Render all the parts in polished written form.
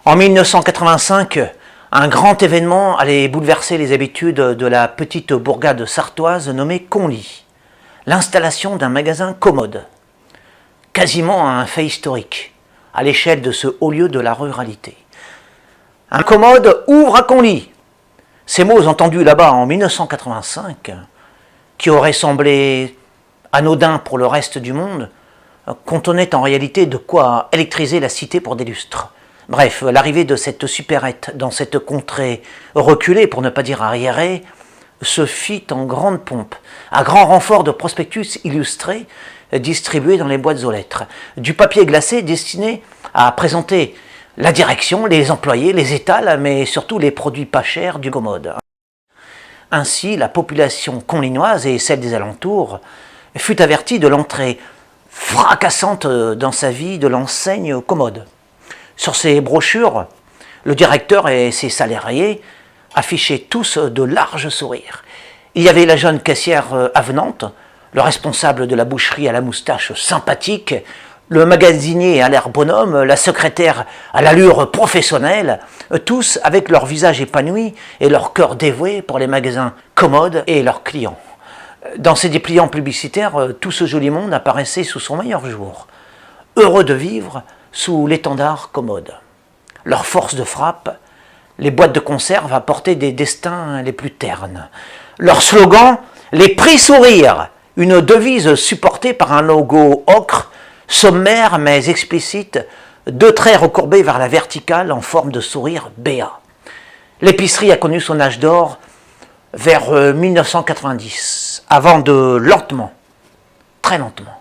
En 1985, un grand événement allait bouleverser les habitudes de la petite bourgade sartoise nommée Conly. L'installation d'un magasin commode. Quasiment un fait historique, à l'échelle de ce haut lieu de la ruralité. Un commode ouvre à Conly. Ces mots entendus là-bas en 1985, qui auraient semblé anodins pour le reste du monde, contenaient en réalité de quoi électriser la cité pour des lustres. Bref, l'arrivée de cette supérette dans cette contrée reculée, pour ne pas dire arriérée, se fit en grande pompe, à grand renfort de prospectus illustrés distribués dans les boîtes aux lettres, du papier glacé destiné à présenter la direction, les employés, les étals, mais surtout les produits pas chers du commode. Ainsi, la population conlinoise et celle des alentours fut avertie de l'entrée fracassante dans sa vie de l'enseigne commode. Sur ces brochures, le directeur et ses salariés affichaient tous de larges sourires. Il y avait la jeune caissière avenante, le responsable de la boucherie à la moustache sympathique, le magasinier à l'air bonhomme, la secrétaire à l'allure professionnelle, tous avec leur visage épanoui et leur cœur dévoué pour les magasins commodes et leurs clients. Dans ces dépliants publicitaires, tout ce joli monde apparaissait sous son meilleur jour, heureux de vivre sous l'étendard commode. Leur force de frappe, les boîtes de conserve apportaient des destins les plus ternes. Leur slogan, les prix sourires, une devise supportée par un logo ocre, sommaire mais explicite, deux traits recourbés vers la verticale en forme de sourire béat. L'épicerie a connu son âge d'or vers 1990, avant de lentement, très lentement,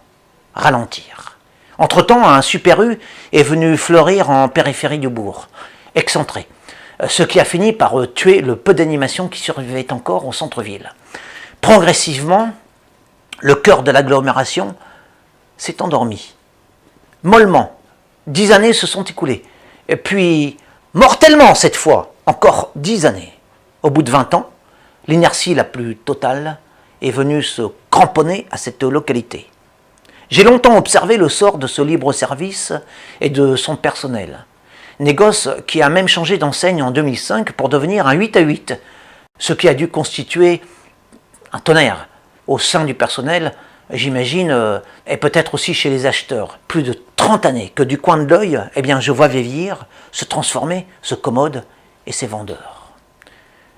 ralentir. Entre-temps, un Super U est venu fleurir en périphérie du bourg, excentré, ce qui a fini par tuer le peu d'animation qui survivait encore au centre-ville. Progressivement, le cœur de l'agglomération s'est endormi. Mollement, 10 années se sont écoulées, et puis mortellement cette fois, encore 10 années. Au bout de 20 ans, l'inertie la plus totale est venue se cramponner à cette localité. J'ai longtemps observé le sort de ce libre-service et de son personnel. Négoce qui a même changé d'enseigne en 2005 pour devenir un 8-8, ce qui a dû constituer un tonnerre au sein du personnel, j'imagine, et peut-être aussi chez les acheteurs. Plus de 30 années que du coin de l'œil, eh bien, je vois vieillir, se transformer ce commode et ses vendeurs.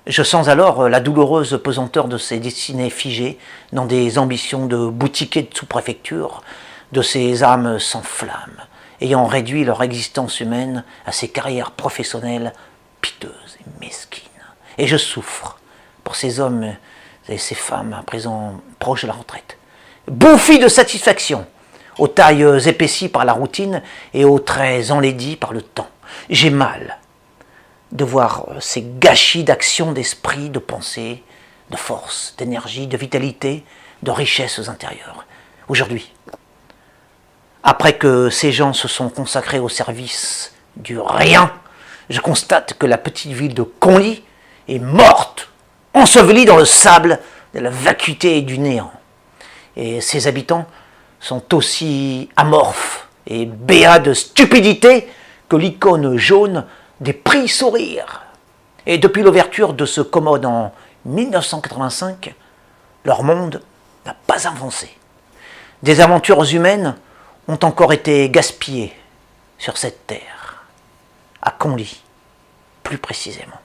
Je sens alors la douloureuse pesanteur de ces destinées figées dans des ambitions de boutiquiers de sous-préfecture, de ces âmes sans flamme, ayant réduit leur existence humaine à ces carrières professionnelles piteuses et mesquines. Et je souffre pour ces hommes et ces femmes à présent proches de la retraite, bouffis de satisfaction, aux tailles épaissies par la routine et aux traits enlaidis par le temps. J'ai mal de voir ces gâchis d'action, d'esprit, de pensée, de force, d'énergie, de vitalité, de richesses intérieures. Aujourd'hui, après que ces gens se sont consacrés au service du rien, je constate que la petite ville de Conly est morte, ensevelie dans le sable de la vacuité et du néant. Et ses habitants sont aussi amorphes et béats de stupidité que l'icône jaune des prix sourires. Et depuis l'ouverture de ce commode en 1985, leur monde n'a pas avancé. Des aventures humaines ont encore été gaspillées sur cette terre, à Conly, plus précisément.